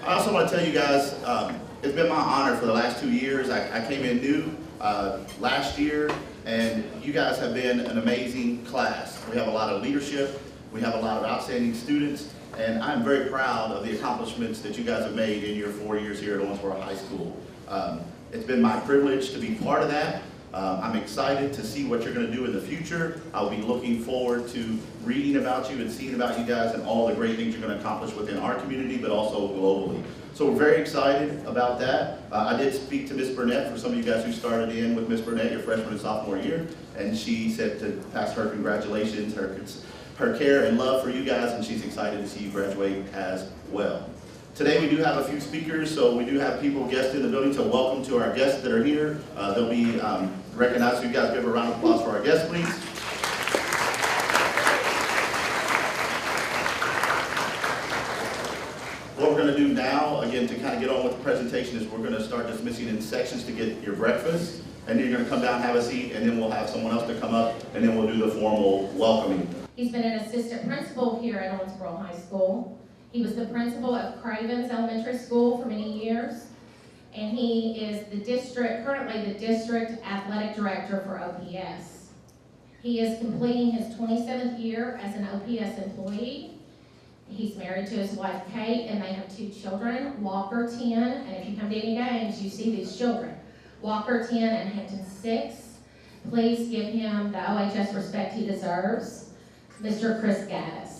I also want to tell you guys, it's been my honor for the last 2 years. I came in new last year, and you guys have been an amazing class. We have a lot of leadership, we have a lot of outstanding students, and I'm very proud of the accomplishments that you guys have made in your 4 years here at Owensboro High School. It's been my privilege to be part of that. I'm excited to see what you're going to do in the future. I'll be looking forward to reading about you and seeing about you guys and all the great things you're going to accomplish within our community, but also globally. So we're very excited about that. I did speak to Ms. Burnett, for some of you guys who started in with Ms. Burnett your freshman and sophomore year, and she said to pass her congratulations, her care and love for you guys, and she's excited to see you graduate as well. Today we do have a few speakers, so we do have people, guests in the building, so welcome to our guests that are here. They'll be recognized, so you guys give a round of applause for our guests, please. What we're going to do now, again, to kind of get on with the presentation, is we're going to start dismissing in sections to get your breakfast, and then you're going to come down, have a seat, and then we'll have someone else to come up, and then we'll do the formal welcoming. He's been an assistant principal here at Owensboro High School. He was the principal of Cravens Elementary School for many years, and he is currently the district athletic director for OPS. He is completing his 27th year as an OPS employee. He's married to his wife Kate, and they have 2 children, Walker 10, and if you come to any games, you see these children. Walker 10 and Hampton 6. Please give him the OHS respect he deserves, Mr. Chris Gaddis.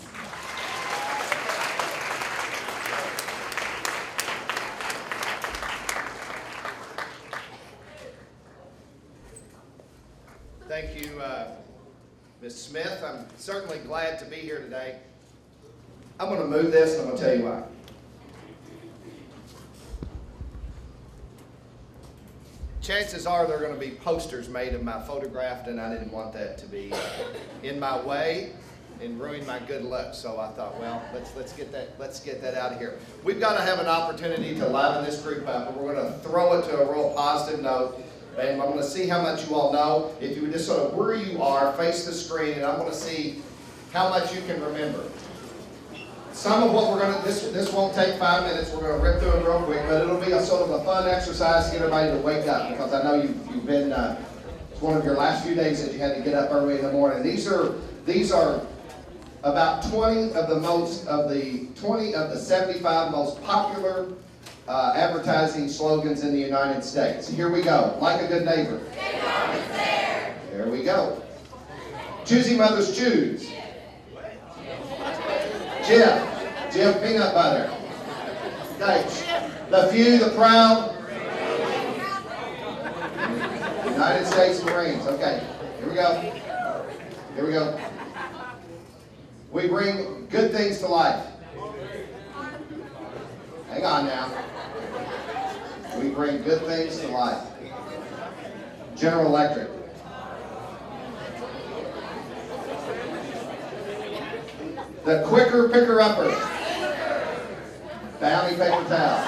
Thank you, Ms. Smith. I'm certainly glad to be here today. I'm going to move this, and I'm going to tell you why. Chances are there are going to be posters made of my photograph, and I didn't want that to be in my way and ruin my good luck. So I thought, well, let's get that out of here. We've got to have an opportunity to liven this group up, and we're going to throw it to a real positive note. And I'm going to see how much you all know. If you would just sort of where you are, face the screen, and I'm going to see how much you can remember. Some of what we're going to, this won't take 5 minutes. We're going to rip through it real quick, but it'll be a sort of a fun exercise to get everybody to wake up, because I know you've been, it's one of your last few days that you had to get up early in the morning. These are about 20 of the 75 most popular advertising slogans in the United States. Here we go. Like a good neighbor. There we go. Choosy mothers choose. Jif peanut butter. Okay. The few, the proud. United States Marines. Okay. Here we go. Here we go. We bring good things to life. Hang on now. We bring good things to life. General Electric. The quicker picker-upper. Bounty paper towel.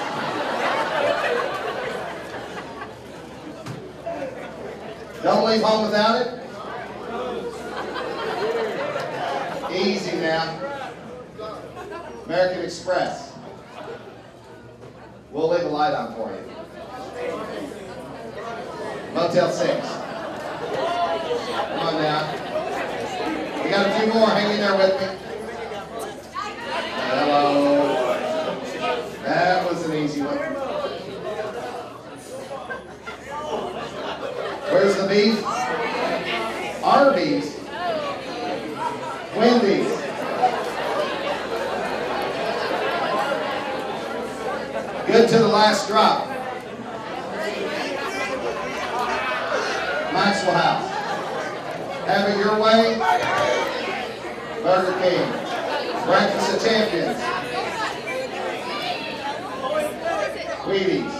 Don't leave home without it. Easy now. American Express. We'll leave a light on for you. Motel 6. Come on now. We got a few more. Hang in there with me. Hello. That was an easy one. Where's the beef? Arby's. Wendy's. Good to the last drop. Maxwell House. Have it your way. Burger King. Breakfast of Champions. Wheaties.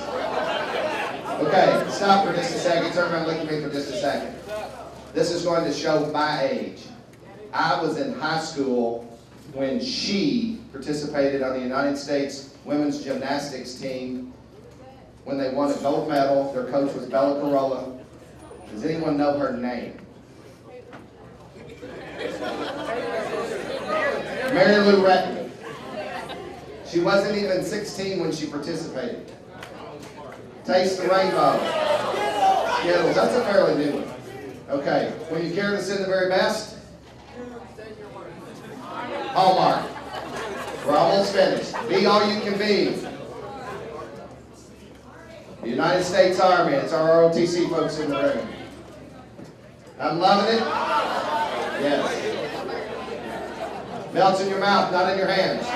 Okay, stop for just a second. Turn around and look at me for just a second. This is going to show my age. I was in high school when she participated on the United States women's gymnastics team when they won a gold medal. Their coach was Bella Corolla. Does anyone know her name? Mary Lou Retton. She wasn't even 16 when she participated. Taste the Rainbow. Skittles, that's a fairly new one. Okay, when you care to send the very best? Hallmark. We're almost finished. Be all you can be. The United States Army. It's our ROTC folks in the room. I'm loving it. Yes. Melts in your mouth, not in your hands.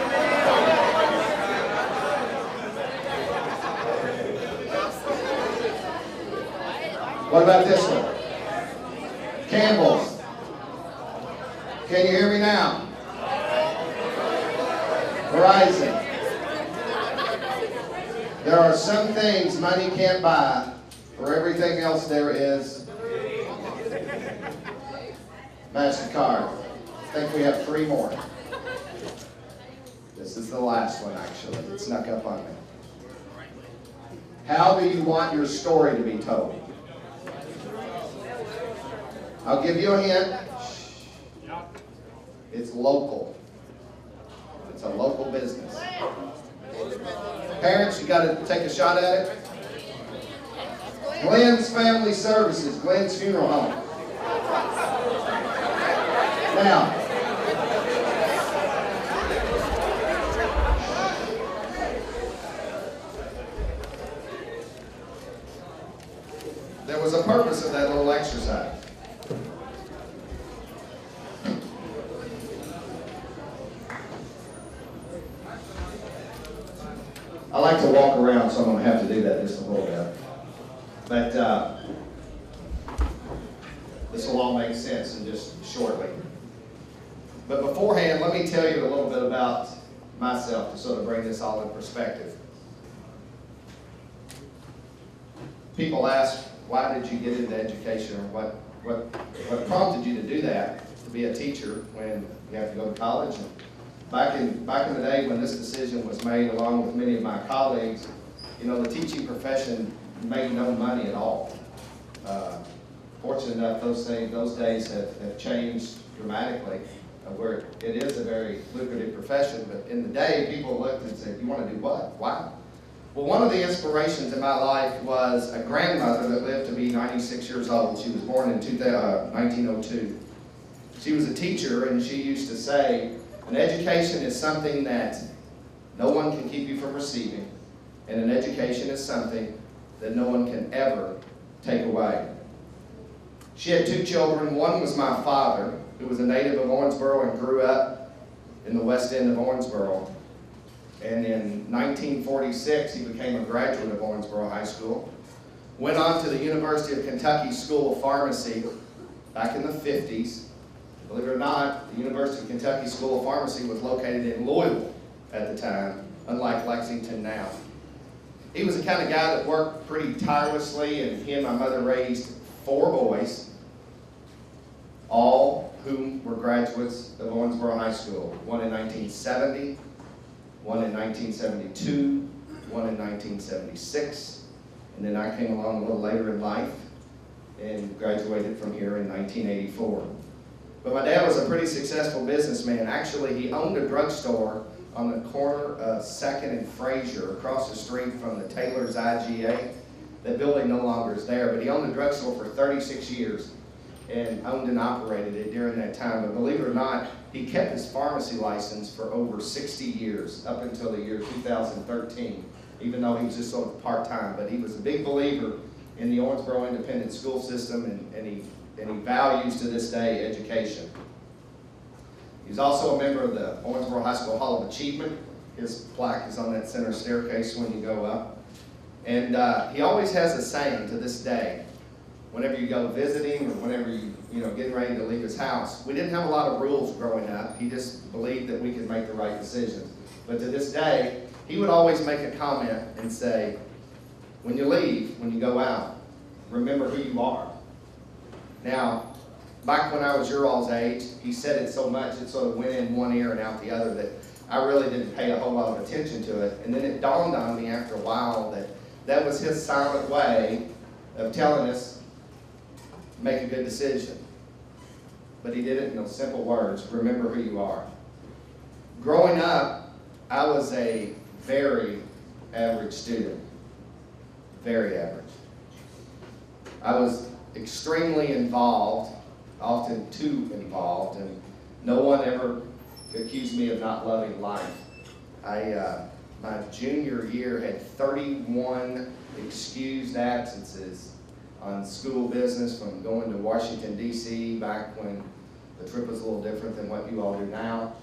What about this one? Campbell's. Can you hear me now? Verizon. There are some things money can't buy. For everything else there is MasterCard. I think we have 3 more. This is the last one, actually. It snuck up on me. How do you want your story to be told? I'll give you a hint. It's local. It's a local business. Parents, you got to take a shot at it. Glenn's Family Services, Glenn's Funeral Home. Now, there was a purpose of that little exercise. I like to walk around, so I'm going to have to do that just a little bit. But this will all make sense in just shortly. But beforehand, let me tell you a little bit about myself to sort of bring this all in perspective. People ask, why did you get into education, or what prompted you to do that, to be a teacher when you have to go to college? And back in the day when this decision was made, along with many of my colleagues, you know, the teaching profession made no money at all. Fortunate enough, those days have changed dramatically, where it is a very lucrative profession. But in the day, people looked and said, "You want to do what? Why?" Well, one of the inspirations in my life was a grandmother that lived to be 96 years old. She was born in 1902. She was a teacher, and she used to say, an education is something that no one can keep you from receiving, and an education is something that no one can ever take away. She had 2 children. One was my father, who was a native of Owensboro and grew up in the west end of Owensboro. And in 1946, he became a graduate of Owensboro High School. Went on to the University of Kentucky School of Pharmacy back in the 50s. Believe it or not, the University of Kentucky School of Pharmacy was located in Louisville at the time, unlike Lexington now. He was the kind of guy that worked pretty tirelessly, and he and my mother raised 4 boys, all whom were graduates of Owensboro High School. One in 1970, one in 1972, one in 1976, and then I came along a little later in life and graduated from here in 1984. But my dad was a pretty successful businessman. Actually, he owned a drugstore on the corner of 2nd and Frazier, across the street from the Taylor's IGA. That building no longer is there, but he owned a drugstore for 36 years and owned and operated it during that time. But believe it or not, he kept his pharmacy license for over 60 years, up until the year 2013, even though he was just sort of part-time. But he was a big believer in the Owensboro Independent School System, and he values to this day education. He's also a member of the Owensboro High School Hall of Achievement. His plaque is on that center staircase when you go up. And he always has a saying to this day, whenever you go visiting or whenever you getting ready to leave his house. We didn't have a lot of rules growing up. He just believed that we could make the right decisions. But to this day, he would always make a comment and say, when you leave, when you go out, remember who you are. Now, back when I was your all's age, he said it so much it sort of went in one ear and out the other that I really didn't pay a whole lot of attention to it. And then it dawned on me after a while that that was his silent way of telling us, make a good decision. But he did it in those simple words, remember who you are. Growing up, I was a very average student, very average. I was extremely involved, often too involved, and no one ever accused me of not loving life. My junior year had 31 excused absences on school business from going to Washington, D.C. back when the trip was a little different than what you all do now.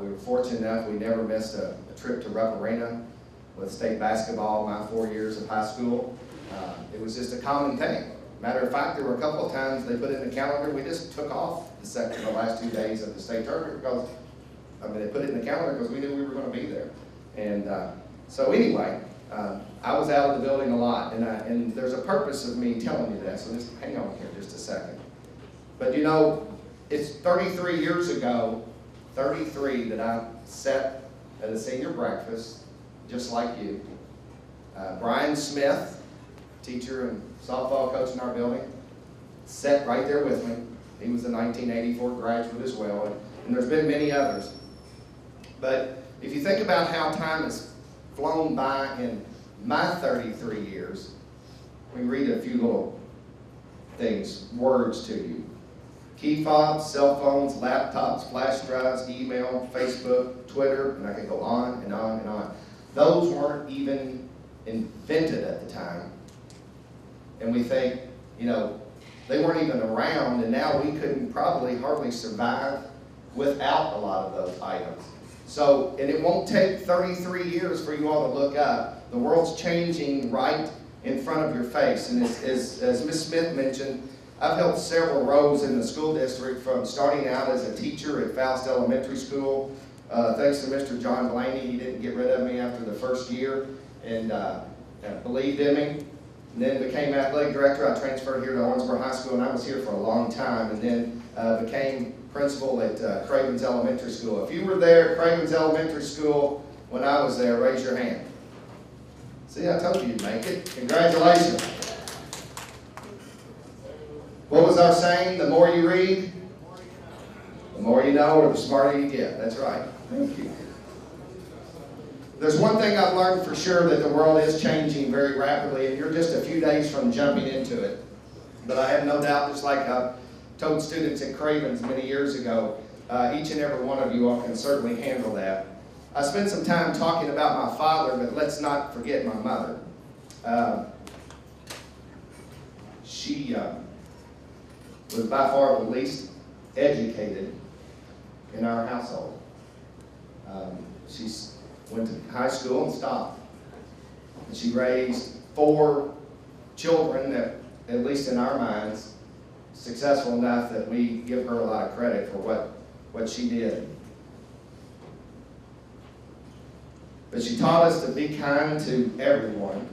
We were fortunate enough we never missed a trip to Rupp Arena with state basketball my 4 years of high school. It was just a common thing. Matter of fact, there were a couple of times they put it in the calendar, we just took off the last 2 days of the state tournament because, they put it in the calendar because we knew we were going to be there. And so anyway, I was out of the building a lot, and there's a purpose of me telling you that, so just hang on here just a second. But you know, it's 33 years ago, 33, that I sat at a senior breakfast, just like you. Brian Smith, teacher and softball coach in our building, sat right there with me. He was a 1984 graduate as well, and there's been many others. But if you think about how time has flown by in my 33 years, we read a few little things, words to you. Key fobs, cell phones, laptops, flash drives, email, Facebook, Twitter, and I could go on and on and on. Those weren't even invented at the time. And we think, you know, they weren't even around, and now we couldn't probably hardly survive without a lot of those items. So, and it won't take 33 years for you all to look up. The world's changing right in front of your face. And as Ms. Smith mentioned, I've held several roles in the school district, from starting out as a teacher at Faust Elementary School. Thanks to Mr. John Blaney, he didn't get rid of me after the first year, and believed in me. And then became athletic director. I transferred here to Owensboro High School, and I was here for a long time, and then became principal at Cravens Elementary School. If you were there at Cravens Elementary School when I was there, raise your hand. See, I told you you'd make it. Congratulations. What was our saying? The more you read, the more you know, or the smarter you get. That's right. Thank you. There's one thing I've learned for sure, that the world is changing very rapidly, and you're just a few days from jumping into it. But I have no doubt, just like I told students at Cravens many years ago, each and every one of you all can certainly handle that. I spent some time talking about my father, but let's not forget my mother. She was by far the least educated in our household. She went to high school and stopped. And she raised 4 children that, at least in our minds, successful enough that we give her a lot of credit for what she did. But she taught us to be kind to everyone.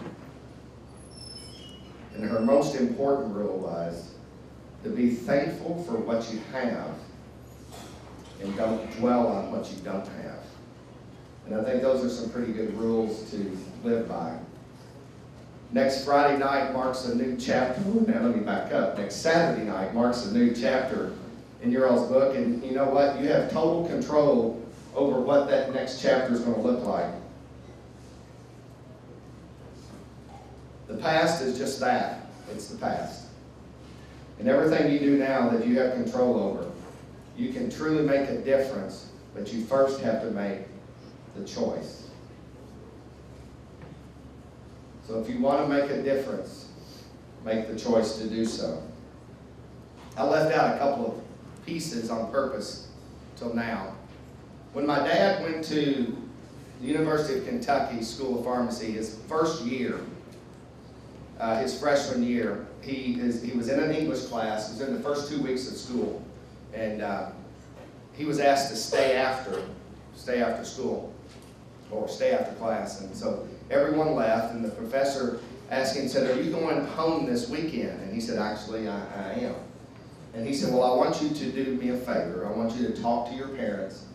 And her most important rule was to be thankful for what you have and don't dwell on what you don't have. And I think those are some pretty good rules to live by. Next Friday night marks a new chapter. Now let me back up. Next Saturday night marks a new chapter in your all's book. And you know what? You have total control over what that next chapter is going to look like. The past is just that. It's the past. And everything you do now that you have control over, you can truly make a difference, but you first have to make the choice. So if you want to make a difference, make the choice to do so. I left out a couple of pieces on purpose till now. When my dad went to the University of Kentucky School of Pharmacy, his first year, his freshman year, he was in an English class. He was in the first 2 weeks of school, and he was asked to stay after school, or stay after class. And so everyone left, and the professor asked him, said, "Are you going home this weekend?" And he said, "Actually, I am." And he said, "Well, I want you to do me a favor. I want you to talk to your parents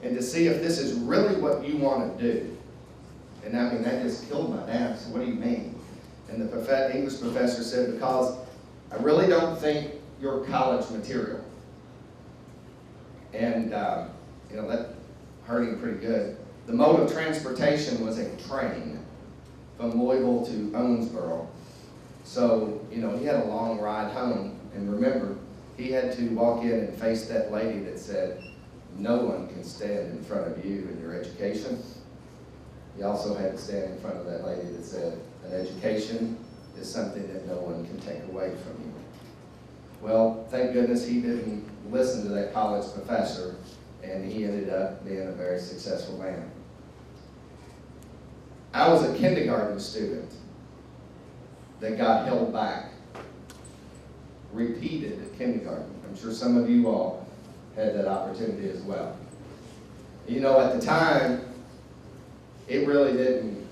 and to see if this is really what you want to do." And I mean, that just killed my dad. I said, "What do you mean?" And the English professor said, "Because I really don't think you're college material." And, that hurt him pretty good. The mode of transportation was a train from Louisville to Owensboro. So, you know, he had a long ride home, and remember, he had to walk in and face that lady that said, no one can stand in front of you in your education. He also had to stand in front of that lady that said, an education is something that no one can take away from you. Well, thank goodness he didn't listen to that college professor, and he ended up being a very successful man. I was a kindergarten student that got held back, repeated at kindergarten. I'm sure some of you all had that opportunity as well. You know, at the time, it really didn't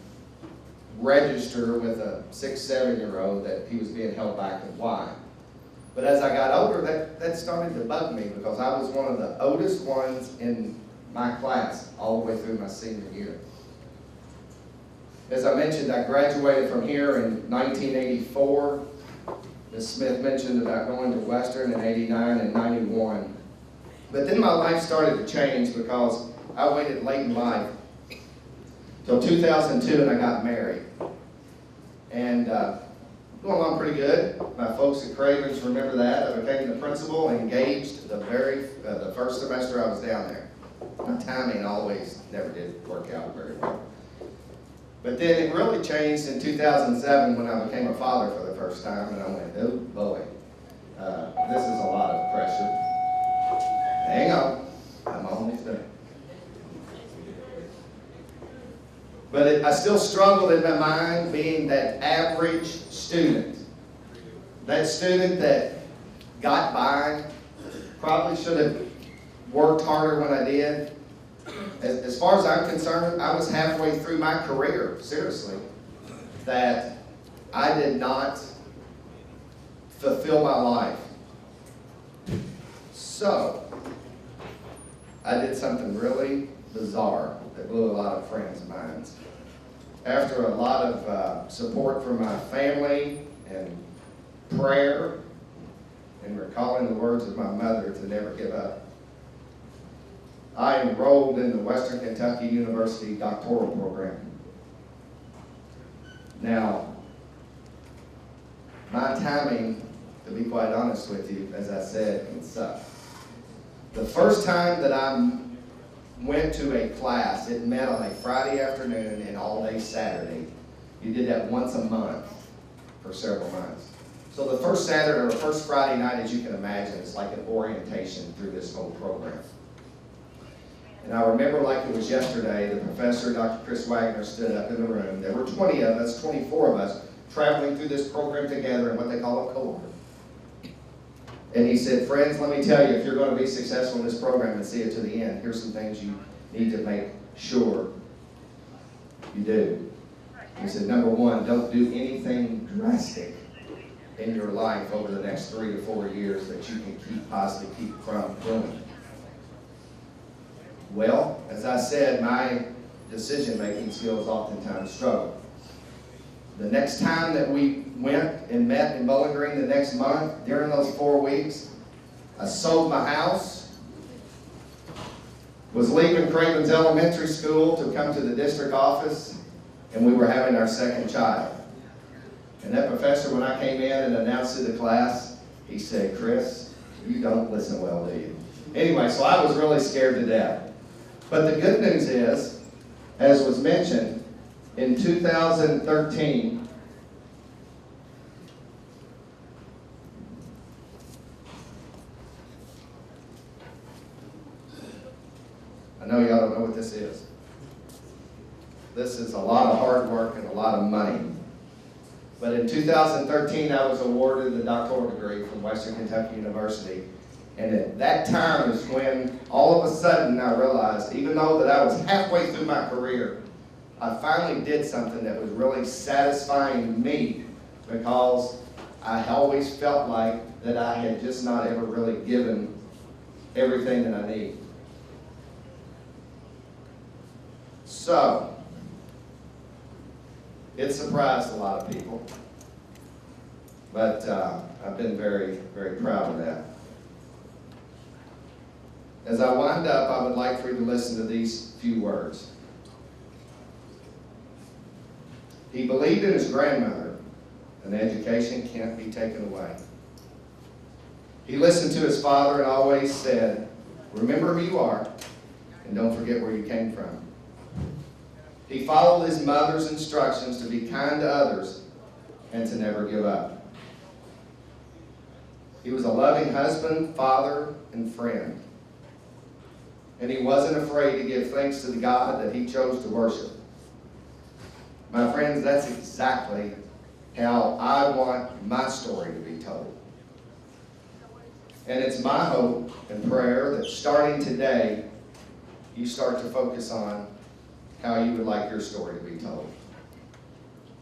register with a 6, 7-year-old that he was being held back and why. But as I got older, that started to bug me because I was one of the oldest ones in my class all the way through my senior year. As I mentioned, I graduated from here in 1984. Ms. Smith mentioned about going to Western in 89 and 91. But then my life started to change because I waited late in life till 2002 and I got married. And going along pretty good. My folks at Cravens remember that. I became the principal and engaged the first semester I was down there. My timing always never did work out very well. But then it really changed in 2007 when I became a father for the first time, and I went, oh boy, this is a lot of pressure. Hang on, I'm almost done. But I still struggled in my mind being that average student. That student that got by, probably should have worked harder when I did. As far as I'm concerned, I was halfway through my career, seriously, that I did not fulfill my life. So, I did something really bizarre that blew a lot of friends' minds. After a lot of support from my family and prayer and recalling the words of my mother to never give up, I enrolled in the Western Kentucky University doctoral program. Now, my timing, to be quite honest with you, as I said, can suck. The first time that I went to a class, it met on a Friday afternoon and all day Saturday. You did that once a month for several months. So the first Saturday or first Friday night, as you can imagine, is like an orientation through this whole program. And I remember like it was yesterday, the professor, Dr. Chris Wagner, stood up in the room. There were 20 of us, 24 of us, traveling through this program together in what they call a cohort. And he said, friends, let me tell you, if you're going to be successful in this program and see it to the end, here's some things you need to make sure you do. He said, number one, don't do anything drastic in your life over the next 3 to 4 years that you can possibly keep from doing. Well, as I said, my decision-making skills oftentimes struggle. The next time that we went and met in Bowling Green the next month, during those 4 weeks, I sold my house, was leaving Cravens Elementary School to come to the district office, and we were having our second child. And that professor, when I came in and announced to the class, he said, Chris, you don't listen well, do you? Anyway, so I was really scared to death. But the good news is, as was mentioned, in 2013, I know y'all don't know what this is. This is a lot of hard work and a lot of money. But in 2013, I was awarded the doctoral degree from Western Kentucky University. And at that time is when all of a sudden I realized, even though that I was halfway through my career, I finally did something that was really satisfying me, because I always felt like that I had just not ever really given everything that I need. So, it surprised a lot of people, but I've been very, very proud of that. As I wind up, I would like for you to listen to these few words. He believed in his grandmother, and education can't be taken away. He listened to his father and always said, remember who you are, and don't forget where you came from. He followed his mother's instructions to be kind to others and to never give up. He was a loving husband, father, and friend. And he wasn't afraid to give thanks to the God that he chose to worship. My friends, that's exactly how I want my story to be told. And it's my hope and prayer that starting today, you start to focus on how you would like your story to be told.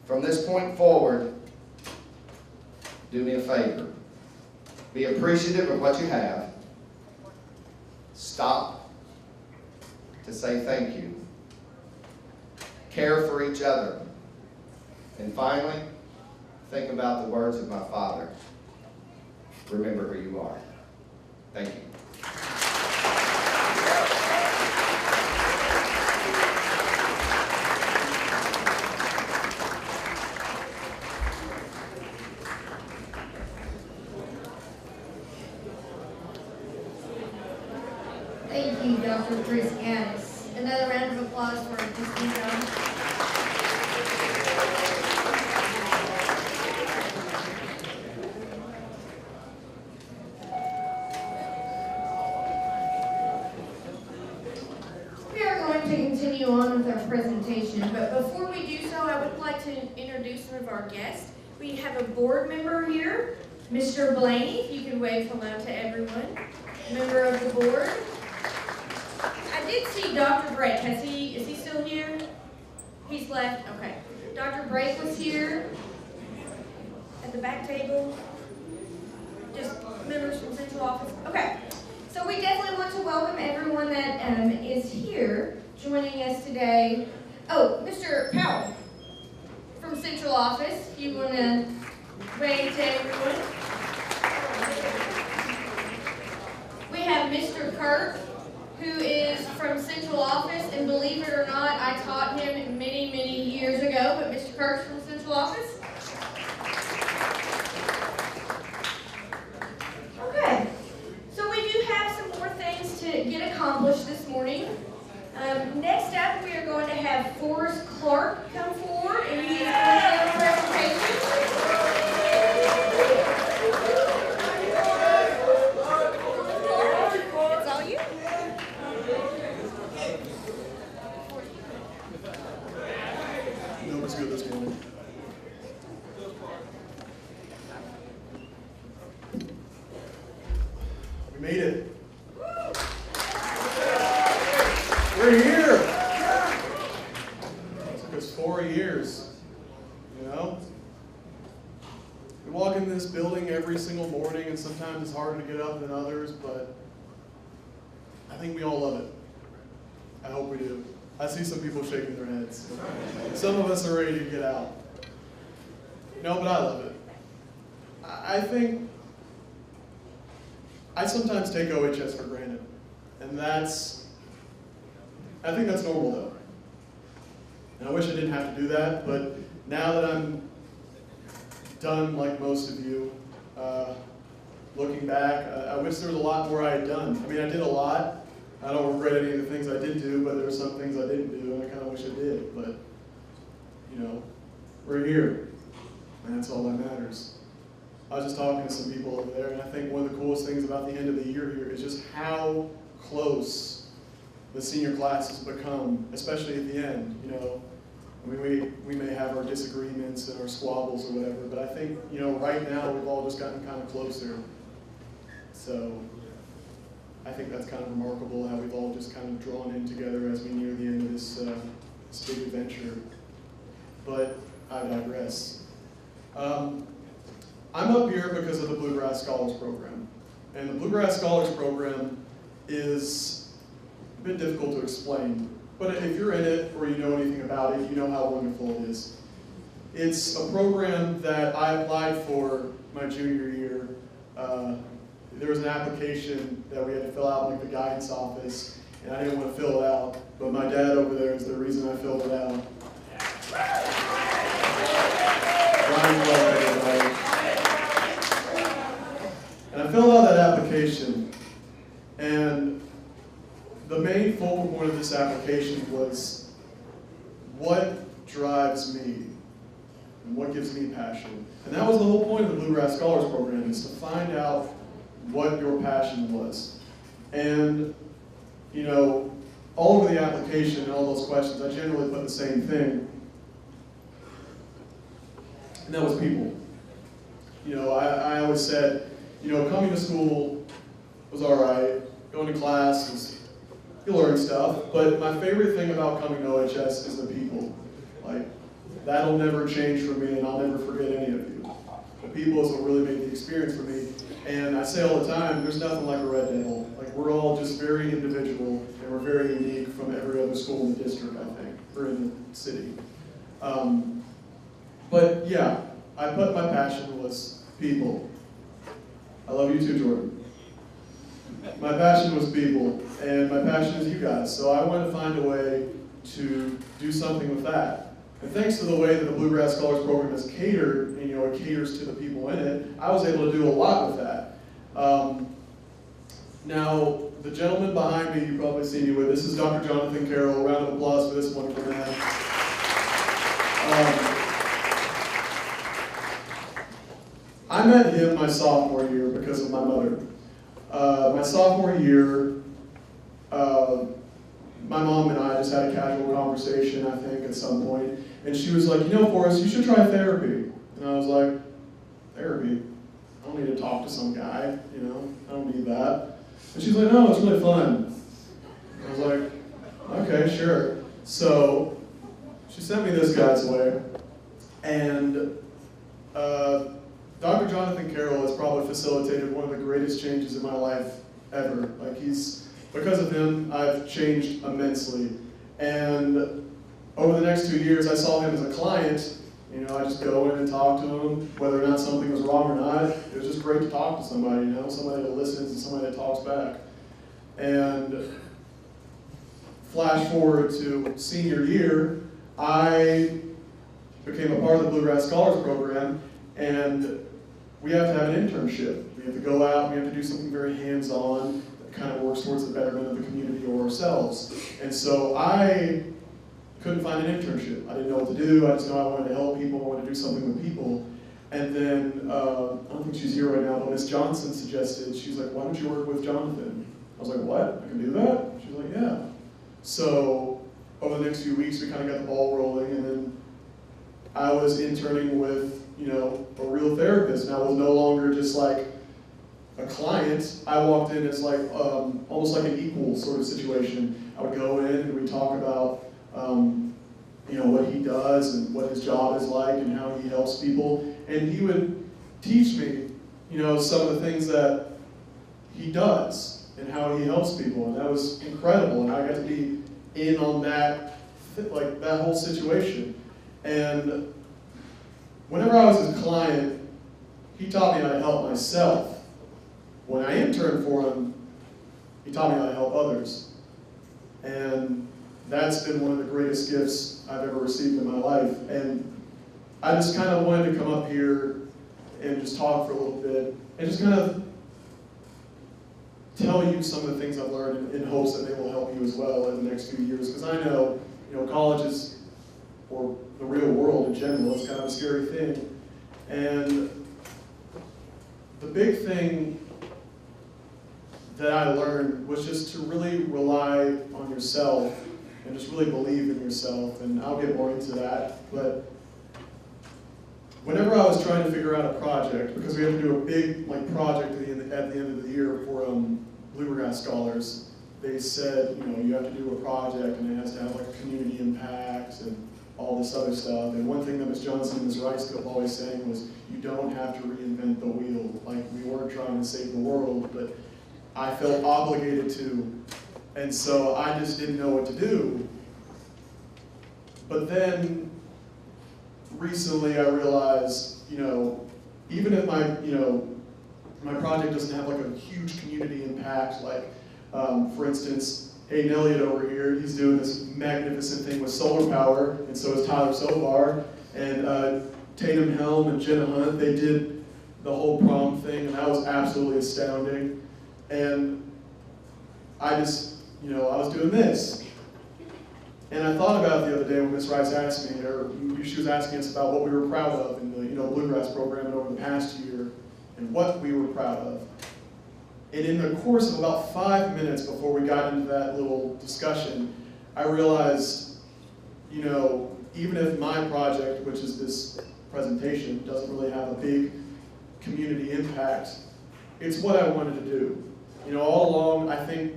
From this point forward, do me a favor. Be appreciative of what you have. Stop to say thank you. Care for each other. And finally, think about the words of my father. Remember who you are. Thank you. Thank you, Dr. Chris Gaddis. Another round of applause for Christine Jones. We are going to continue on with our presentation, but before we do so, I would like to introduce some of our guests. We have a board member here, Mr. Blaney, if you could wave hello to everyone. Member of the board. I did see Dr. Brake. Is he still here? He's left? Okay. Dr. Brake was here at the back table. Just members from central office. Okay. So we definitely want to welcome everyone that is here joining us today. Oh, Mr. Powell from central office. If you want to wave to everyone. We have Mr. Kirk, who is from central office, and believe it or not, I taught him many, many years ago, but Mr. Kirk's from central office. Okay, so we do have some more things to get accomplished this morning. Next up, we are going to have Forrest Clark come forward, and he's going to give a presentation. Nobody's good this morning. We made it. We're here. It took us 4 years, you know? We walk in this building every single morning, and sometimes it's harder to get up than others, but I think we all love it. I hope we do. I see some people shaking their heads. Some of us are ready to get out. No, but I love it. I think I sometimes take OHS for granted, and I think that's normal though. And I wish I didn't have to do that, but now that I'm done like most of you, looking back, I wish there was a lot more I had done. I mean, I did a lot. I don't regret any of the things I did do, but there were some things I didn't do, and I kind of wish I did. But, you know, we're here, and that's all that matters. I was just talking to some people over there, and I think one of the coolest things about the end of the year here is just how close the senior class has become, especially at the end, you know. I mean, we may have our disagreements and our squabbles or whatever, but I think, you know, right now we've all just gotten kind of closer. So I think that's kind of remarkable how we've all just kind of drawn in together as we near the end of this big adventure. But I digress. I'm up here because of the Bluegrass Scholars Program. And the Bluegrass Scholars Program is a bit difficult to explain. But if you're in it or you know anything about it, you know how wonderful it is. It's a program that I applied for my junior year. There was an application that we had to fill out in like the guidance office, and I didn't want to fill it out, but my dad over there is the reason I filled it out. application, and the main focal point of this application was what drives me and what gives me passion. And that was the whole point of the Bluegrass Scholars Program, is to find out what your passion was. And, you know, all over the application and all those questions, I generally put the same thing, and that was people. You know, I always said, you know, coming to school was all right, going to class was, you learn stuff, but my favorite thing about coming to OHS is the people. Like, that'll never change for me, and I'll never forget any of you. The people is what really made the experience for me. And I say all the time, there's nothing like a Red Devil. Like, we're all just very individual, and we're very unique from every other school in the district, I think, or in the city. But yeah, I put my passion was people. I love you too, Jordan. My passion was people, and my passion is you guys. So I wanted to find a way to do something with that. And thanks to the way that the Bluegrass Scholars Program is catered, and, you know, it caters to the people in it, I was able to do a lot with that. Now, the gentleman behind me, you've probably seen me with, this is Dr. Jonathan Carroll. A round of applause for this wonderful man. I met him my sophomore year because of my mother. My sophomore year, my mom and I just had a casual conversation, I think, at some point, and she was like, you know, Forrest, you should try therapy. And I was like, therapy? I don't need to talk to some guy, you know, I don't need that. And she's like, no, it's really fun. I was like, okay, sure. So she sent me this guy's way, and Dr. Jonathan Carroll has probably facilitated one of the greatest changes in my life ever. Like, because of him, I've changed immensely. And over the next 2 years, I saw him as a client. You know, I just go in and talk to him, whether or not something was wrong or not. It was just great to talk to somebody, you know, somebody that listens and somebody that talks back. And flash forward to senior year, I became a part of the Bluegrass Scholars Program, and we have to have an internship. We have to go out, we have to do something very hands-on that kind of works towards the betterment of the community or ourselves. And so I couldn't find an internship. I didn't know what to do. I just know I wanted to help people, I wanted to do something with people. And then, I don't think she's here right now, but Miss Johnson suggested, she's like, why don't you work with Jonathan? I was like, what? I can do that? She's like, yeah. So over the next few weeks, we kind of got the ball rolling, and then I was interning with, you know, a real therapist, and I was no longer just like a client. I walked in as like, almost like an equal sort of situation. I would go in and we'd talk about, you know, what he does and what his job is like and how he helps people. And he would teach me, you know, some of the things that he does and how he helps people. And that was incredible. And I got to be in on that, like that whole situation. And whenever I was his client, he taught me how to help myself. When I interned for him, he taught me how to help others. And that's been one of the greatest gifts I've ever received in my life. And I just kind of wanted to come up here and just talk for a little bit and just kind of tell you some of the things I've learned in hopes that they will help you as well in the next few years. Because I know, you know, college is, or the real world in general, is kind of a scary thing. And the big thing that I learned was just to really rely on yourself and just really believe in yourself. And I'll get more into that. But whenever I was trying to figure out a project, because we had to do a big project at the end of the year for Bluegrass Scholars, they said, you know, you have to do a project and it has to have like community impact and all this other stuff. And one thing that Ms. Johnson and Ms. Rice kept always saying was, you don't have to reinvent the wheel. Like, we weren't trying to save the world, but I felt obligated to. And so I just didn't know what to do. But then recently I realized, you know, even if my project doesn't have like a huge community impact, like for instance, Hayden Elliott over here, he's doing this magnificent thing with solar power, and so is Tyler Sobar, and Tatum Helm and Jenna Hunt, they did the whole prom thing, and that was absolutely astounding. And I just, I was doing this. And I thought about it the other day when Ms. Rice asked me, or she was asking us about what we were proud of in the Bluegrass program and over the past year, and what we were proud of. And in the course of about 5 minutes before we got into that little discussion, I realized, even if my project, which is this presentation, doesn't really have a big community impact, it's what I wanted to do. All along, I think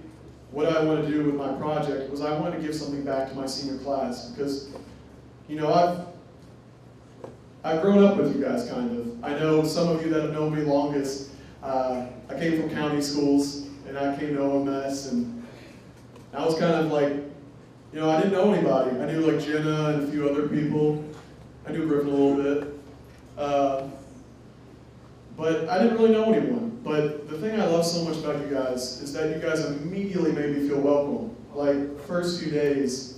what I wanted to do with my project was I wanted to give something back to my senior class because, I've grown up with you guys, kind of. I know some of you that have known me longest. I came from county schools, and I came to OMS, and I was kind of like, I didn't know anybody. I knew like Jenna and a few other people. I knew Griffin a little bit. But I didn't really know anyone. But the thing I love so much about you guys is that you guys immediately made me feel welcome. Like, first few days,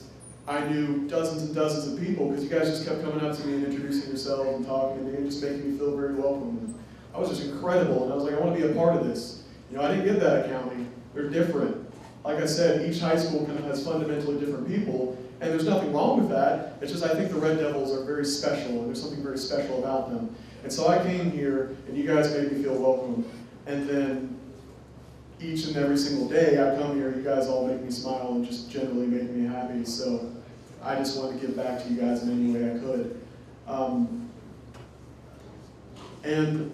I knew dozens and dozens of people because you guys just kept coming up to me and introducing yourselves and talking to me and just making me feel very welcome. And I was just incredible, and I was like, I want to be a part of this. I didn't get that at county. They're different. Like I said, each high school kind of has fundamentally different people, and there's nothing wrong with that. It's just I think the Red Devils are very special, and there's something very special about them. And so I came here, and you guys made me feel welcome. And then each and every single day I come here, you guys all make me smile and just generally make me happy. So I just want to give back to you guys in any way I could. And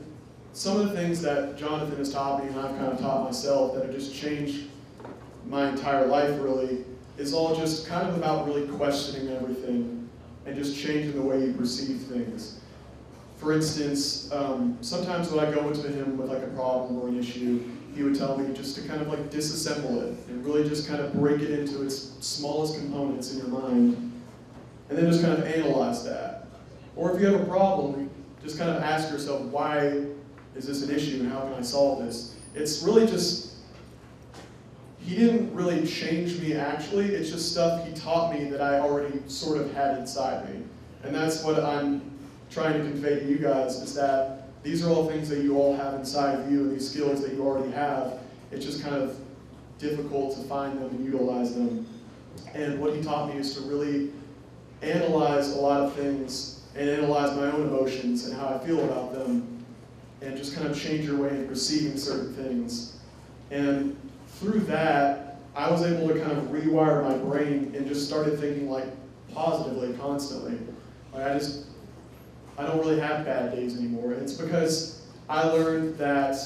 some of the things that Jonathan has taught me and I've kind of taught myself that have just changed my entire life really is all just kind of about really questioning everything and just changing the way you perceive things. For instance, sometimes when I go into him with like a problem or an issue, he would tell me just to kind of like disassemble it and really just kind of break it into its smallest components in your mind and then just kind of analyze that. Or if you have a problem, just kind of ask yourself, why is this an issue and how can I solve this? It's really just, he didn't really change me actually, it's just stuff he taught me that I already sort of had inside me. And that's what I'm trying to convey to you guys, is that these are all things that you all have inside of you and these skills that you already have. It's just kind of difficult to find them and utilize them. And what he taught me is to really analyze a lot of things and analyze my own emotions and how I feel about them and just kind of change your way of perceiving certain things. And through that, I was able to kind of rewire my brain and just started thinking like positively constantly. Like I don't really have bad days anymore. It's because I learned that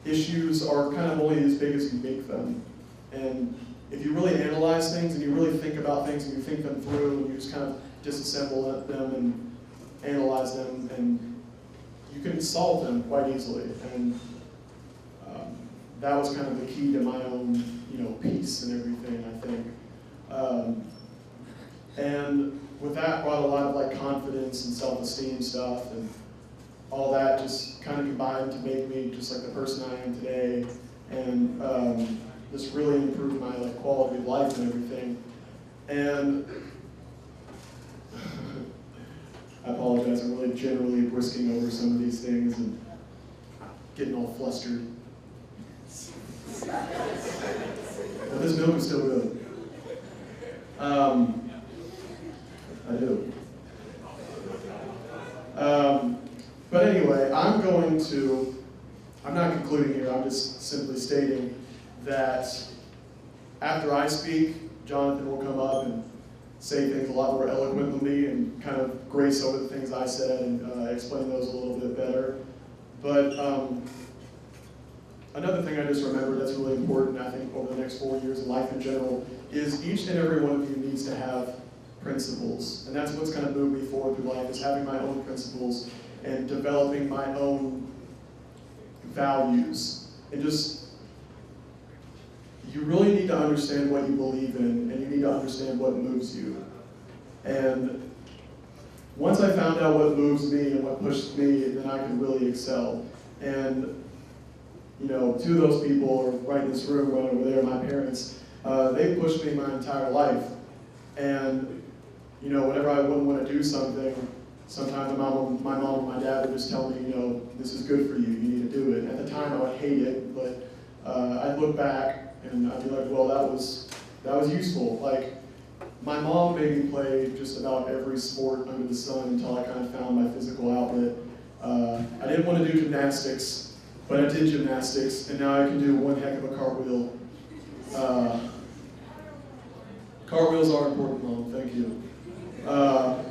issues are kind of only as big as you make them. And if you really analyze things and you really think about things and you think them through and you just kind of disassemble them and analyze them, and you can solve them quite easily. And that was kind of the key to my own, peace and everything, I think. And with that brought a lot of like confidence and self-esteem stuff, and all that just kind of combined to make me just like the person I am today, and just really improved my like quality of life and everything. And I apologize, I'm really generally brisking over some of these things and getting all flustered. But this milk is still good. I do. But anyway, I'm not concluding here, I'm just simply stating that after I speak, Jonathan will come up and say things a lot more eloquent than me and kind of grace over the things I said and explain those a little bit better. But another thing I just remembered that's really important, I think, over the next 4 years in life in general, is each and every one of you needs to have principles. And that's what's kind of moved me forward through life, is having my own principles and developing my own values. And just, you really need to understand what you believe in, and you need to understand what moves you. And once I found out what moves me and what pushed me, then I could really excel. And two of those people are right in this room, right over there, my parents. They pushed me my entire life. And whenever I wouldn't want to do something, sometimes my mom and my dad would just tell me, this is good for you, you need to do it. At the time, I would hate it, but I'd look back and I'd be like, well, that was useful. Like, my mom made me play just about every sport under the sun until I kind of found my physical outlet. I didn't want to do gymnastics, but I did gymnastics, and now I can do one heck of a cartwheel. Cartwheels are important, Mom, thank you. I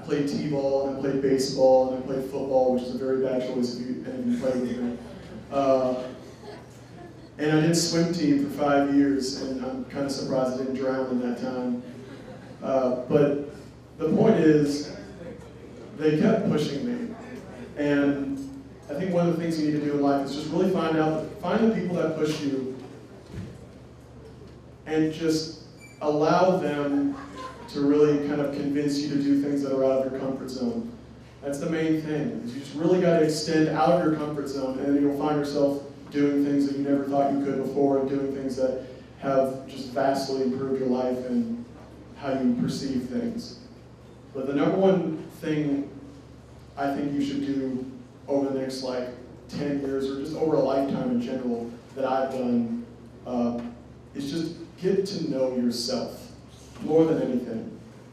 played t-ball, and I played baseball, and I played football, which is a very bad choice if you played with me. And I did swim team for 5 years, and I'm kind of surprised I didn't drown in that time. But the point is, they kept pushing me. And I think one of the things you need to do in life is just really find the people that push you, and just allow them to really kind of convince you to do things that are out of your comfort zone. That's the main thing, is you just really got to extend out of your comfort zone, and then you'll find yourself doing things that you never thought you could before, and doing things that have just vastly improved your life and how you perceive things. But the number one thing I think you should do over the next 10 years, or just over a lifetime in general, that I've done, is just get to know yourself more than anything.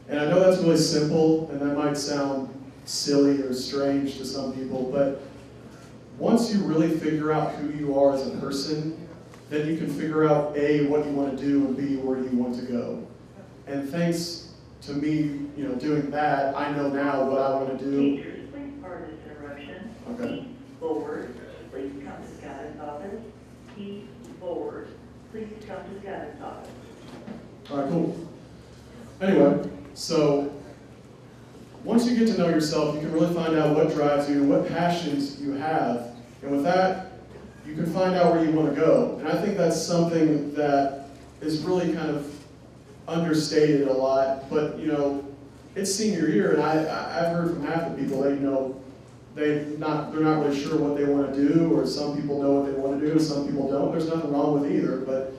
And I know that's really simple, and that might sound silly or strange to some people, but once you really figure out who you are as a person, then you can figure out A, what you want to do, and B, where you want to go. And thanks to me, doing that, I know now what I want to do. Teachers, please pardon this interruption. Okay. Keep forward, please come to the guidance office. Keep forward, please come to the guidance office. All right, cool. Anyway, so once you get to know yourself, you can really find out what drives you and what passions you have. And with that, you can find out where you want to go. And I think that's something that is really kind of understated a lot. But, it's senior year, and I've heard from half the people that, they're not really sure what they want to do, or some people know what they want to do, and some people don't. There's nothing wrong with either, but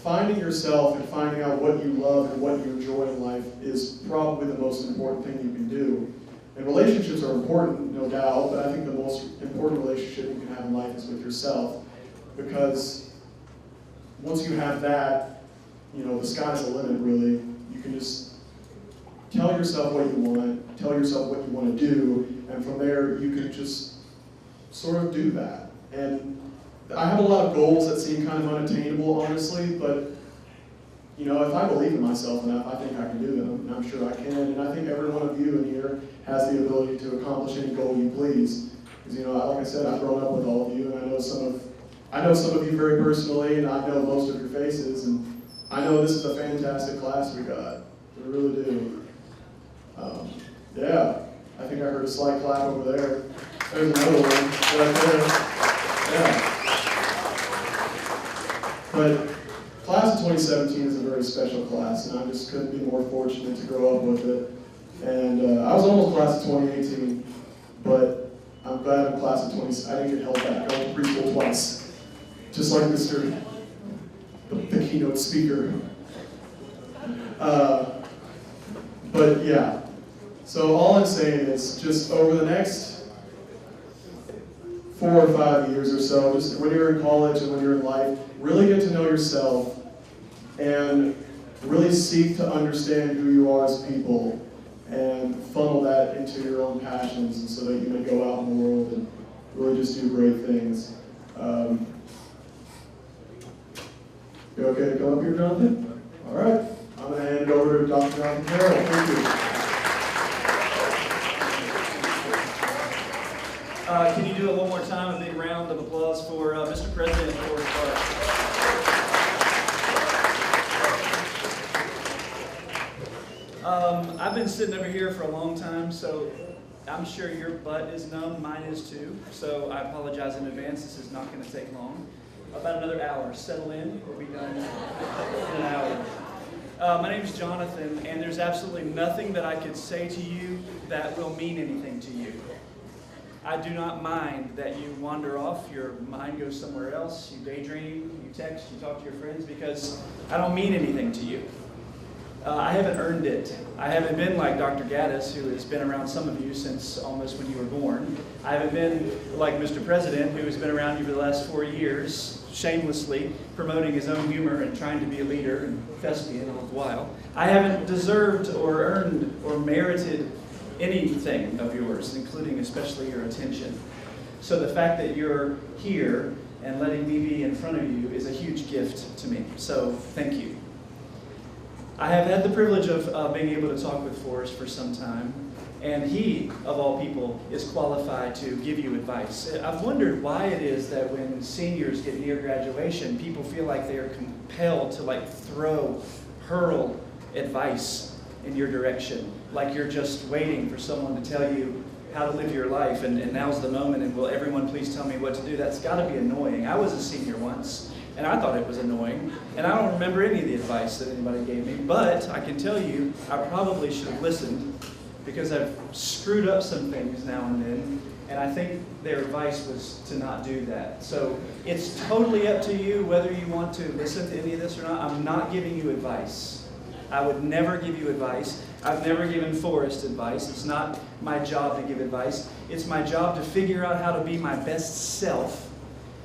finding yourself and finding out what you love and what you enjoy in life is probably the most important thing you can do. And relationships are important, no doubt, but I think the most important relationship you can have in life is with yourself, because once you have that, the sky's the limit, really. You can just tell yourself what you want, tell yourself what you want to do, and from there you can just sort of do that. And I have a lot of goals that seem kind of unattainable, honestly, but if I believe in myself enough, I think I can do them, and I'm sure I can. And I think every one of you in here has the ability to accomplish any goal you please. Because like I said, I've grown up with all of you, and I know some of you very personally, and I know most of your faces, and I know this is a fantastic class we got. We really do. Yeah, I think I heard a slight clap over there. There's another one right there. Yeah. But class of 2017 is a very special class, and I just couldn't be more fortunate to grow up with it. And I was almost class of 2018, but I'm glad I'm class of 20. I didn't get held back. I went to preschool twice, just like Mr. the keynote speaker. But yeah, so all I'm saying is just over the next 4 or 5 years or so, just when you're in college and when you're in life, really get to know yourself and really seek to understand who you are as people and funnel that into your own passions, and so that you may go out in the world and really just do great things. You okay to come up here, Jonathan? All right. I'm going to hand it over to Dr. Jonathan Carroll. Thank you. Can you do it one more time? A big round of applause for Mr. President George Clark. I've been sitting over here for a long time, so I'm sure your butt is numb. Mine is too. So I apologize in advance. This is not going to take long. About another hour. Settle in. We'll be done in an hour. My name is Jonathan, and there's absolutely nothing that I could say to you that will mean anything to you. I do not mind that you wander off, your mind goes somewhere else, you daydream, you text, you talk to your friends, because I don't mean anything to you. I haven't earned it. I haven't been like Dr. Gaddis, who has been around some of you since almost when you were born. I haven't been like Mr. President, who has been around you for the last 4 years, shamelessly promoting his own humor and trying to be a leader and thespian all the while. I haven't deserved or earned or merited anything of yours, including especially your attention. So the fact that you're here and letting me be in front of you is a huge gift to me. So thank you. I have had the privilege of being able to talk with Forrest for some time, and he, of all people, is qualified to give you advice. I've wondered why it is that when seniors get near graduation, people feel like they are compelled to hurl advice in your direction, like you're just waiting for someone to tell you how to live your life, and now's the moment, and will everyone please tell me what to do? That's got to be annoying. I was a senior once, and I thought it was annoying, and I don't remember any of the advice that anybody gave me, but I can tell you I probably should have listened, because I've screwed up some things now and then, and I think their advice was to not do that. So it's totally up to you whether you want to listen to any of this or not. I'm not giving you advice. I would never give you advice. I've never given Forrest advice. It's not my job to give advice. It's my job to figure out how to be my best self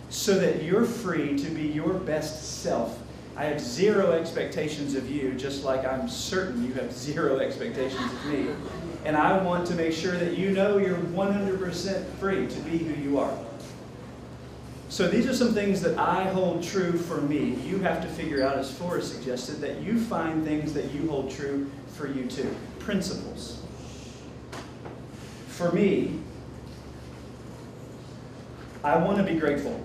so that you're free to be your best self. I have zero expectations of you, just like I'm certain you have zero expectations of me. And I want to make sure that you know you're 100% free to be who you are. So these are some things that I hold true for me. You have to figure out, as Forrest suggested, that you find things that you hold true for you too. Principles. For me, I want to be grateful.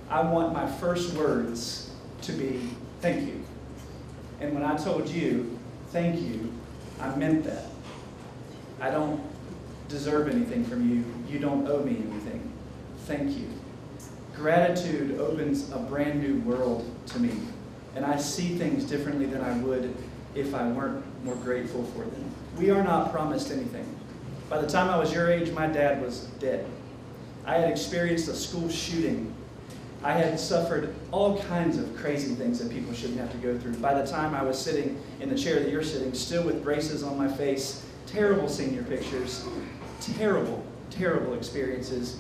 I want my first words to be thank you. And when I told you thank you, I meant that. I don't deserve anything from you. You don't owe me anything. Thank you. Gratitude opens a brand new world to me. And I see things differently than I would if I weren't more grateful for them. We are not promised anything. By the time I was your age, my dad was dead. I had experienced a school shooting. I had suffered all kinds of crazy things that people shouldn't have to go through. By the time I was sitting in the chair that you're sitting, still with braces on my face, terrible senior pictures, terrible, terrible experiences.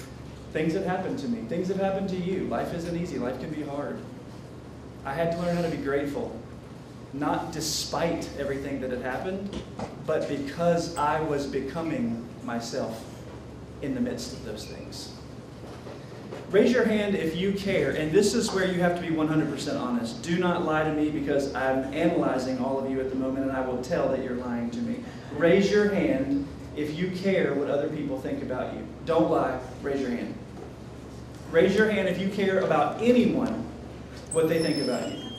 Things have happened to me. Things have happened to you. Life isn't easy. Life can be hard. I had to learn how to be grateful. Not despite everything that had happened, but because I was becoming myself in the midst of those things. Raise your hand if you care, and this is where you have to be 100% honest. Do not lie to me because I'm analyzing all of you at the moment and I will tell that you're lying to me. Raise your hand if you care what other people think about you. Don't lie, raise your hand. Raise your hand if you care about anyone, what they think about you.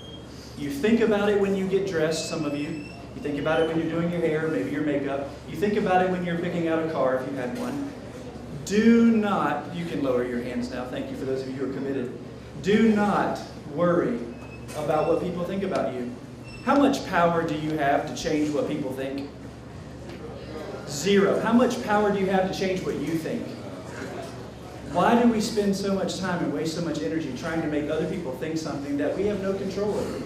You think about it when you get dressed, some of you. You think about it when you're doing your hair, maybe your makeup. You think about it when you're picking out a car if you had one. Do not, you can lower your hands now, thank you for those of you who are committed. Do not worry about what people think about you. How much power do you have to change what people think? Zero. How much power do you have to change what you think? Why do we spend so much time and waste so much energy trying to make other people think something that we have no control over?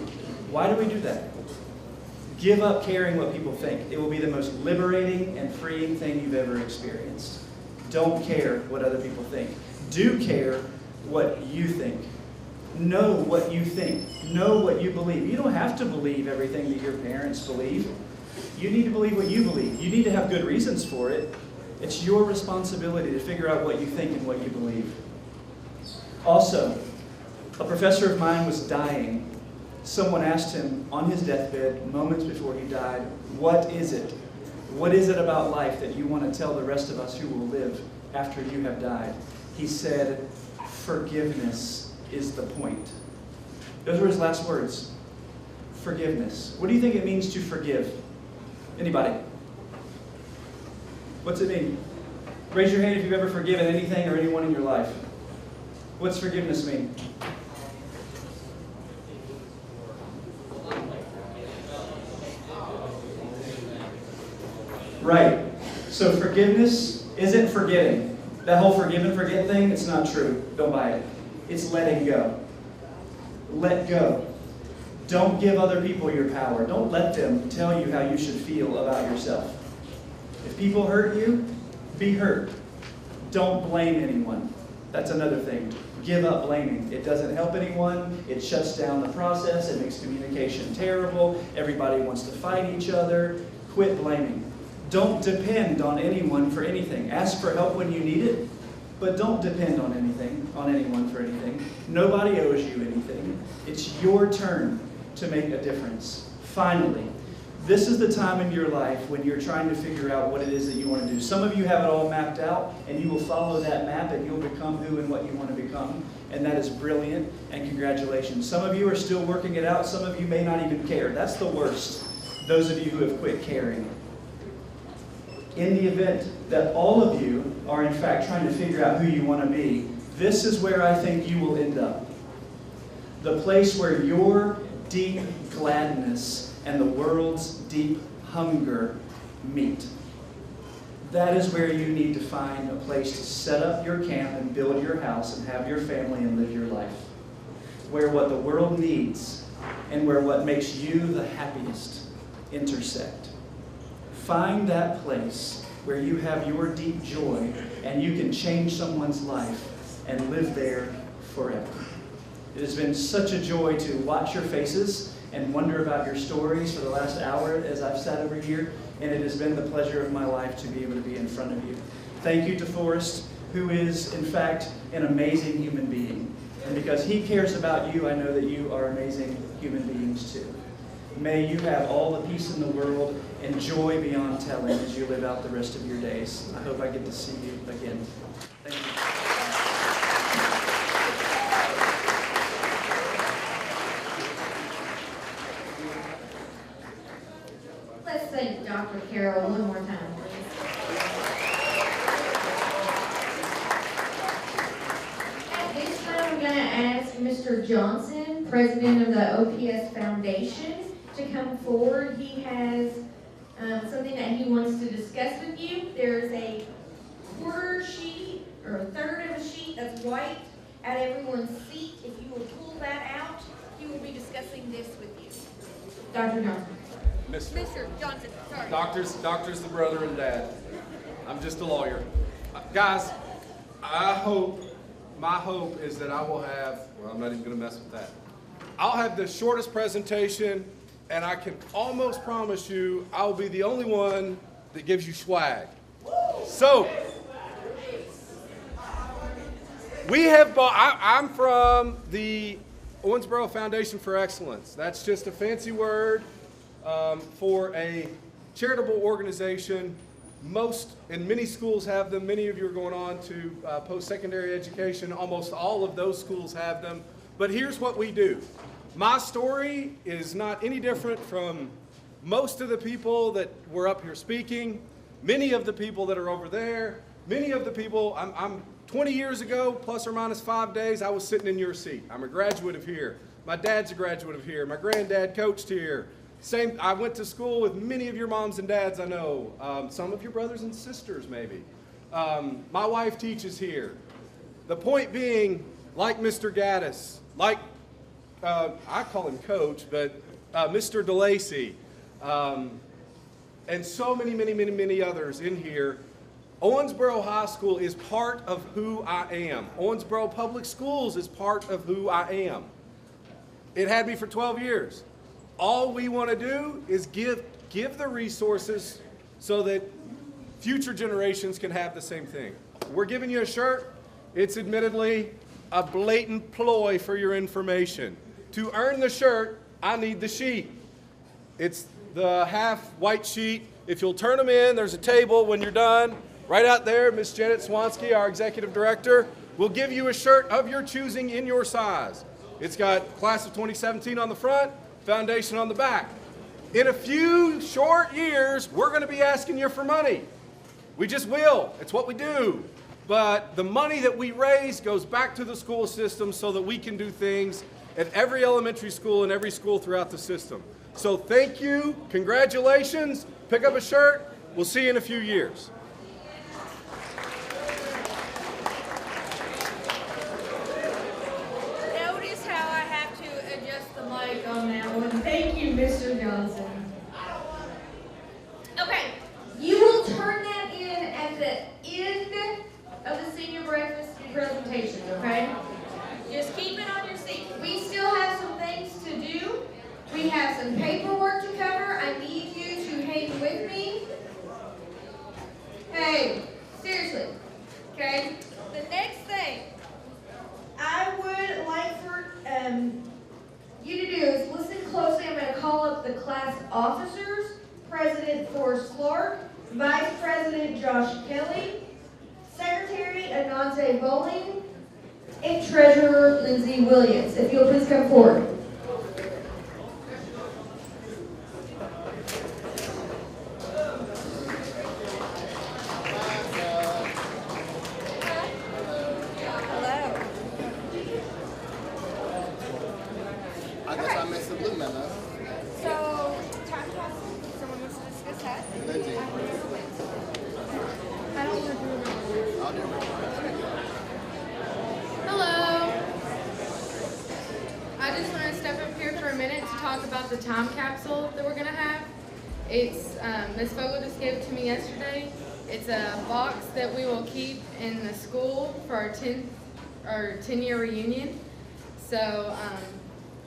Why do we do that? Give up caring what people think. It will be the most liberating and freeing thing you've ever experienced. Don't care what other people think. Do care what you think. Know what you think. Know what you believe. You don't have to believe everything that your parents believe. You need to believe what you believe. You need to have good reasons for it. It's your responsibility to figure out what you think and what you believe. Also, a professor of mine was dying. Someone asked him on his deathbed, moments before he died, what is it? What is it about life that you want to tell the rest of us who will live after you have died? He said, forgiveness is the point. Those were his last words. Forgiveness. What do you think it means to forgive? Anybody? What's it mean? Raise your hand if you've ever forgiven anything or anyone in your life. What's forgiveness mean? Right. So forgiveness isn't forgetting. That whole forgive and forget thing, it's not true. Don't buy it. It's letting go. Let go. Don't give other people your power. Don't let them tell you how you should feel about yourself. If people hurt you, be hurt. Don't blame anyone. That's another thing. Give up blaming. It doesn't help anyone. It shuts down the process. It makes communication terrible. Everybody wants to fight each other. Quit blaming. Don't depend on anyone for anything. Ask for help when you need it, but don't depend on anyone for anything. Nobody owes you anything. It's your turn to make a difference. Finally, this is the time in your life when you're trying to figure out what it is that you want to do. Some of you have it all mapped out, and you will follow that map, and you'll become who and what you want to become. And that is brilliant, and congratulations. Some of you are still working it out. Some of you may not even care. That's the worst. Those of you who have quit caring. In the event that all of you are in fact trying to figure out who you want to be, this is where I think you will end up. The place where your deep gladness and the world's deep hunger meet. That is where you need to find a place to set up your camp and build your house and have your family and live your life. Where what the world needs and where what makes you the happiest intersect. Find that place where you have your deep joy and you can change someone's life and live there forever. It has been such a joy to watch your faces and wonder about your stories for the last hour as I've sat over here, and it has been the pleasure of my life to be able to be in front of you. Thank you to Forrest, who is, in fact, an amazing human being. And because he cares about you, I know that you are amazing human beings too. May you have all the peace in the world and joy beyond telling as you live out the rest of your days. I hope I get to see you again. Thank you. Let's thank Dr. Carroll one more time, please. At this time, I'm going to ask Mr. Johnson, president of the OPS Foundation, to come forward. He has something that he wants to discuss with you. There's a quarter sheet or a third of a sheet that's white at everyone's seat. If you will pull that out, he will be discussing this with you. Dr. Johnson. Mr. Johnson, sorry. Doctor's the brother and dad. I'm just a lawyer. Guys, my hope is that I will have, well, I'm not even going to mess with that. I'll have the shortest presentation, and I can almost promise you I'll be the only one that gives you swag. So, I'm from the Owensboro Foundation for Excellence. That's just a fancy word for a charitable organization. Most and many schools have them. Many of you are going on to post-secondary education. Almost all of those schools have them. But here's what we do. My story is not any different from most of the people that were up here speaking, many of the people that are over there, many of the people, I'm 20 years ago, plus or minus 5 days, I was sitting in your seat. I'm a graduate of here. My dad's a graduate of here. My granddad coached here. I went to school with many of your moms and dads I know, some of your brothers and sisters maybe. My wife teaches here. The point being, like Mr. Gaddis, like, I call him Coach, but Mr. DeLacy, and so many others in here, Owensboro High School is part of who I am. Owensboro Public Schools is part of who I am. It had me for 12 years. All we want to do is give the resources so that future generations can have the same thing. We're giving you a shirt. It's admittedly a blatant ploy for your information. To earn the shirt, I need the sheet. It's the half white sheet. If you'll turn them in, there's a table when you're done. Right out there, Miss Janet Swansky, our executive director, will give you a shirt of your choosing in your size. It's got Class of 2017 on the front, Foundation on the back. In a few short years, we're going to be asking you for money. We just will. It's what we do. But the money that we raise goes back to the school system so that we can do things at every elementary school and every school throughout the system. So thank you. Congratulations. Pick up a shirt. We'll see you in a few years. Notice how I have to adjust the mic on that one. Johnson. Okay, you will turn that in at the end of the senior breakfast presentation, okay? Just keep it on your seat. We still have some things to do. We have some paperwork to cover. I need you to hang with me. Hey, seriously, okay? The next thing I would like for you to do is listen closely. I'm going to call up the class officers. President Forrest Clark, Vice President Josh Kelly, Secretary Ananze Bowling, and Treasurer Lindsay Williams. If you'll please come forward. I guess I missed the blue memo. So, time capsule. Someone wants to discuss that? Lindsay. I don't want to do it. I'll do it. Hello. I just want to step up here for a minute to talk about the time capsule that we're going to have. It's, Ms. Fogel just gave it to me yesterday. It's a box that we will keep in the school for our 10-year reunion. So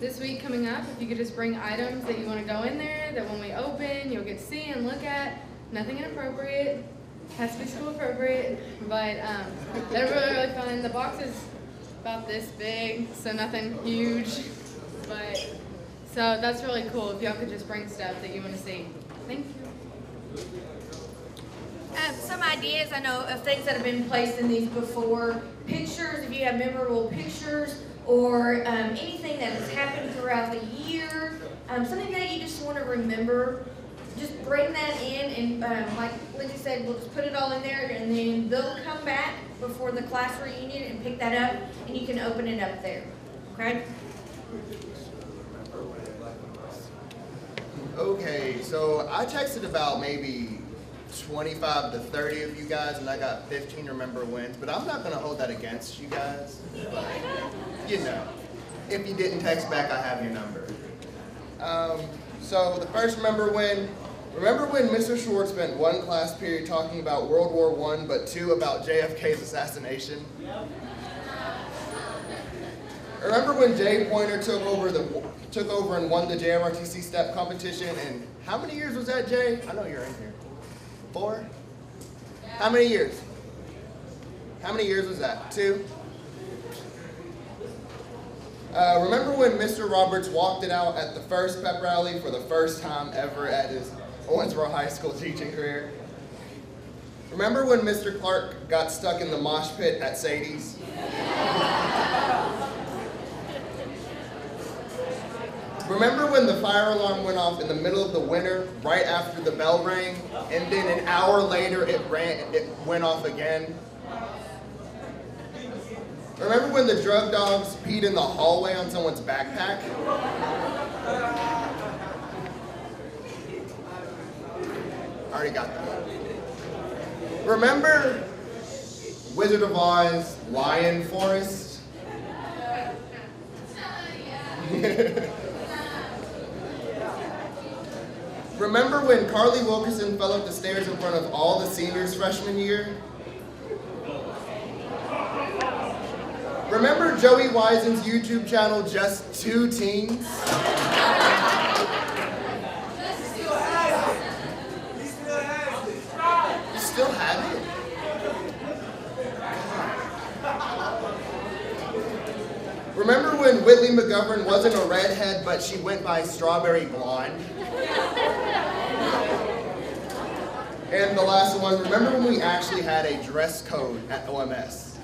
this week coming up, if you could just bring items that you want to go in there, that when we open, you'll get to see and look at. Nothing inappropriate. Has to be school appropriate, but they're really, really fun. The box is about this big, so nothing huge, but so that's really cool if y'all could just bring stuff that you want to see. Thank you. Some ideas I know of things that have been placed in these before. Pictures, if you have memorable pictures or anything that has happened throughout the year, something that you just want to remember. Just bring that in and like Lindsay said, we'll just put it all in there and then they'll come back before the class reunion and pick that up and you can open it up there, okay? Okay, so I texted about maybe 25 to 30 of you guys and I got 15 remember wins, but I'm not gonna hold that against you guys, but you know, if you didn't text back, I have your number. So the first remember win, remember when Mr. Schwartz spent one class period talking about World War I, but two about JFK's assassination? Yep. Remember when Jay Pointer took over and won the JROTC step competition? And how many years was that, Jay? I know you're in here. 4? Yeah. How many years? How many years was that? 2? Remember when Mr. Roberts walked it out at the first pep rally for the first time ever at his Owensboro High School teaching career? Remember when Mr. Clark got stuck in the mosh pit at Sadie's? Remember when the fire alarm went off in the middle of the winter, right after the bell rang, and then an hour later it went off again? Remember when the drug dogs peed in the hallway on someone's backpack? I already got that. Remember Wizard of Oz, Lion Forest? Remember when Carly Wilkerson fell up the stairs in front of all the seniors freshman year? Remember Joey Wisen's YouTube channel, Just Two Teens? You still have it? Remember when Whitley McGovern wasn't a redhead, but she went by Strawberry Blonde? And the last one, remember when we actually had a dress code at OMS?